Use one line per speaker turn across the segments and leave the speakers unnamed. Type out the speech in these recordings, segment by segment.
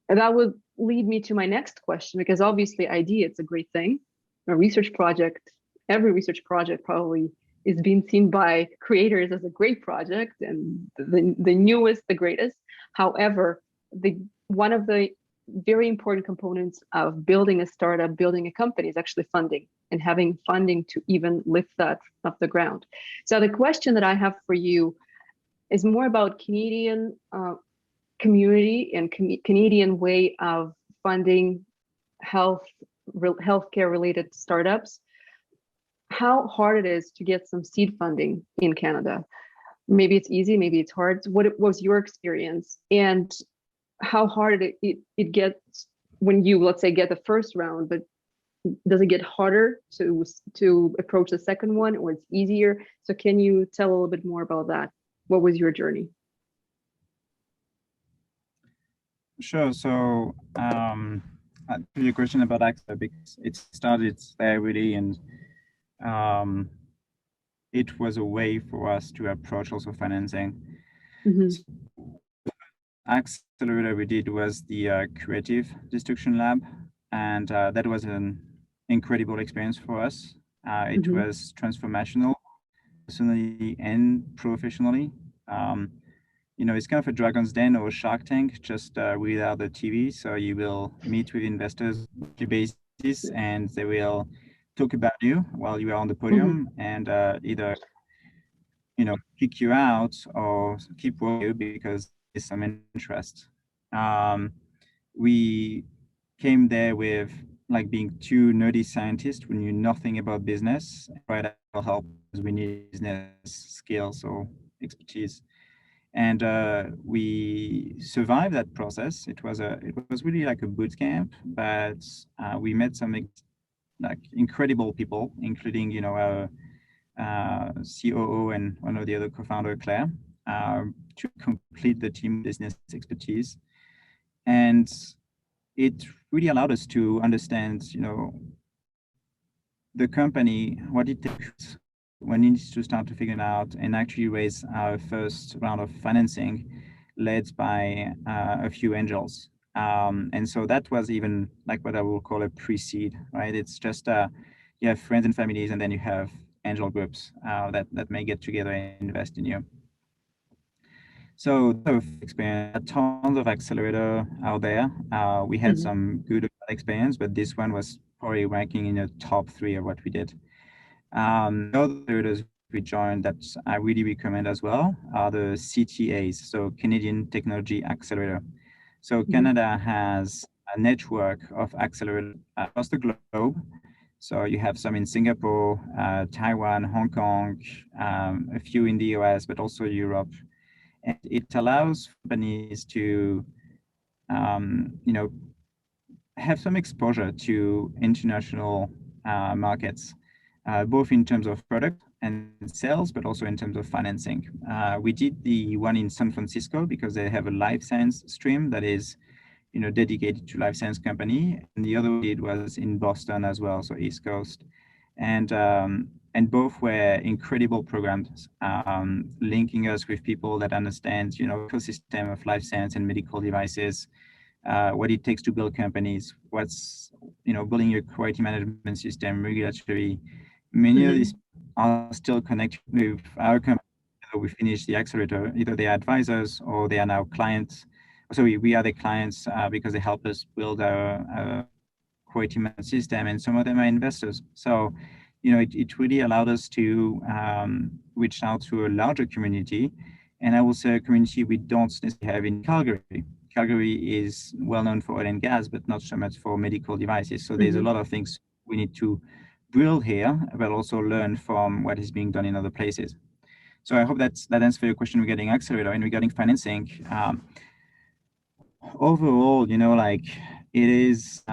And that would lead me to my next question, because obviously idea, it's a great thing. A research project, every research project probably is being seen by creators as a great project and the newest, the greatest. However, the one of the very important components of building a startup, building a company is actually funding and having funding to even lift that off the ground. So the question that I have for you is more about Canadian community and Canadian way of funding healthcare related startups. How hard it is to get some seed funding in Canada. Maybe it's easy, maybe it's hard. What was your experience, and how hard it gets when you, let's say, get the first round, but does it get harder to approach the second one, or it's easier? So can you tell a little bit more about that? What was your journey?
Sure. So your question about access, because it started there really, and it was a way for us to approach also financing.
Mm-hmm.
So, accelerator we did was the creative destruction lab, and that was an incredible experience for us. It
Mm-hmm.
was transformational, personally and professionally. You know, it's kind of a Dragon's Den or Shark Tank, just without the TV. So you will meet with investors on a daily basis, and they will talk about you while you are on the podium, and either, you know, kick you out or keep working you because there's some interest. We came there with like being two nerdy scientists who knew nothing about business, right? Help because we need business skills or expertise, and we survived that process. It was really like a boot camp, but we met some like incredible people, including, you know, our COO and one of the other co-founder, Claire, to complete the team business expertise. And it really allowed us to understand, you know, the company, what it takes when it needs to start to figure it out, and actually raise our first round of financing led by a few angels. And so that was even like what I will call a pre-seed, right? It's just you have friends and families, and then you have angel groups that may get together and invest in you. So experience, tons of accelerator out there. We had some good experience, but this one was probably ranking in the top 3 of what we did. The other accelerators we joined that I really recommend as well are the CTAs, so Canadian Technology Accelerator. So Canada has a network of accelerators across the globe. So you have some in Singapore, Taiwan, Hong Kong, a few in the US, but also Europe. And it allows companies to, you know, have some exposure to international markets, both in terms of product and sales, but also in terms of financing. We did the one in San Francisco because they have a life science stream that is, you know, dedicated to life science company, and the other we did was in Boston as well, so East Coast, and both were incredible programs, linking us with people that understand, you know, ecosystem of life science and medical devices, what it takes to build companies, what's, you know, building your quality management system, regulatory. Many of these are still connected with our company. We finished the accelerator, either they are advisors or they are now clients. So we are the clients because they help us build our quality management system, and some of them are investors. So, you know, it really allowed us to reach out to a larger community, and I will say a community we don't necessarily have in Calgary. Calgary is well known for oil and gas, but not so much for medical devices. So there's a lot of things we need to build here, but also learn from what is being done in other places. So I hope that answers your question regarding accelerator. And regarding financing, overall, you know, like it is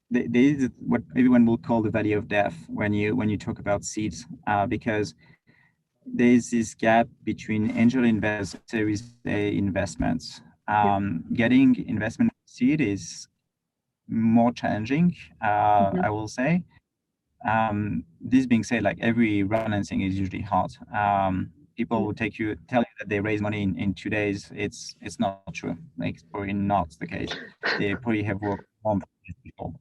there is what everyone will call the valley of death when you talk about seeds, because there's this gap between angel investors, Series A investments. Getting investment seed is more challenging, I will say. This being said, like every financing is usually hard. people will tell you that they raise money in 2 days. It's not true. Like, it's probably not the case. They probably have worked on people.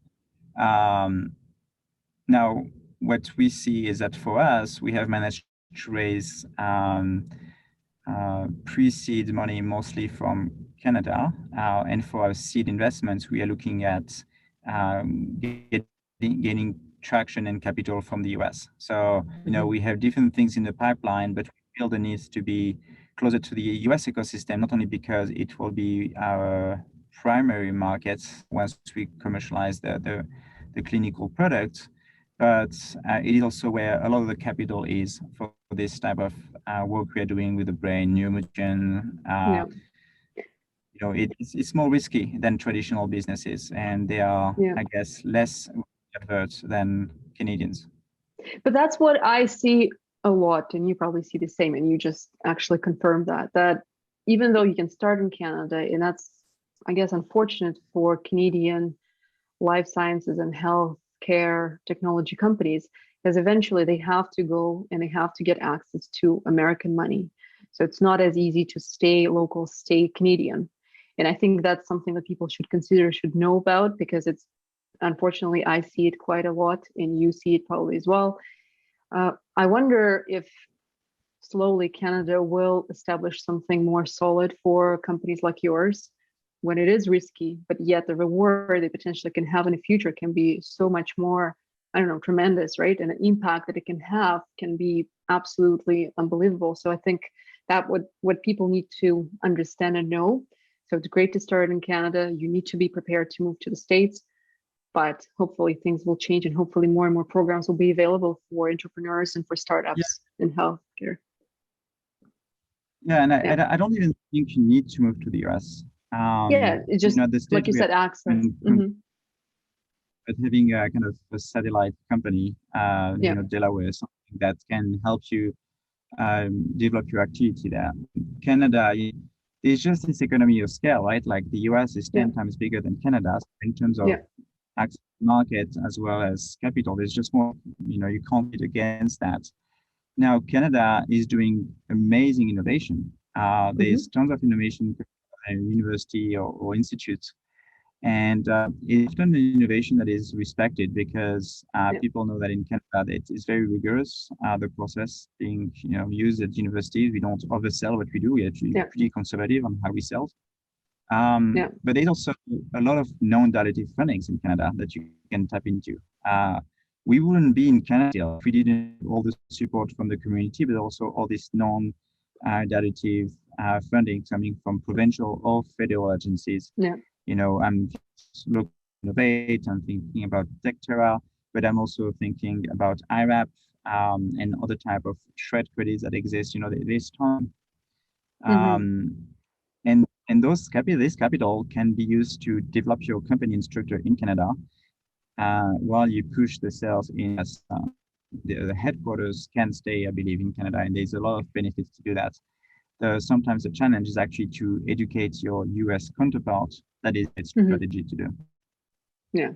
Now, what we see is that for us, we have managed to raise pre-seed money mostly from Canada, and for our seed investments, we are looking at gaining traction and capital from the US. So, we have different things in the pipeline, but we feel the need to be closer to the US ecosystem, not only because it will be our primary market once we commercialize the clinical product, but it is also where a lot of the capital is for this type of work we are doing with the brain, neuromotion. It's more risky than traditional businesses, and they are, I guess, less adverse than Canadians.
But that's what I see a lot, and you probably see the same, and you just actually confirmed that even though you can start in Canada, and that's, I guess, unfortunate for Canadian life sciences and health care technology companies, because eventually they have to go and they have to get access to American money. So it's not as easy to stay local, stay Canadian. And I think that's something that people should consider, should know about, because it's, unfortunately, I see it quite a lot, and you see it probably as well. I wonder if slowly Canada will establish something more solid for companies like yours, when it is risky, but yet the reward they potentially can have in the future can be so much more, I don't know, tremendous, right? And the impact that it can have can be absolutely unbelievable. So I think that what people need to understand and know. So it's great to start in Canada. You need to be prepared to move to the States, but hopefully things will change, and hopefully more and more programs will be available for entrepreneurs and for startups in healthcare.
Yeah, and I don't even think you need to move to the US.
It's just, like you said, access.
But having a kind of a satellite company, Delaware, something that can help you develop your activity there. Canada, it's just this economy of scale, right? Like the US is 10 times bigger than Canada in terms of access to market as well as capital. There's just more, you can't beat against that. Now, Canada is doing amazing innovation. There's tons of innovation at university or institutes. And it's often an innovation that is respected because people know that in Canada it's very rigorous. The process being used at universities, we don't oversell what we do. We're actually pretty conservative on how we sell. But there's also a lot of non-dilutive fundings in Canada that you can tap into. We wouldn't be in Canada if we didn't have all the support from the community, but also all this non-dilutive funding coming from provincial or federal agencies. I'm looking at Innovate, I'm thinking about Tectera, but I'm also thinking about IRAP and other type of shred credits that exist. This time. And this capital can be used to develop your company and structure in Canada while you push the sales in. The headquarters can stay, I believe, in Canada, and there's a lot of benefits to do that. Sometimes the challenge is actually to educate your US counterpart that is its strategy to do.
Yeah,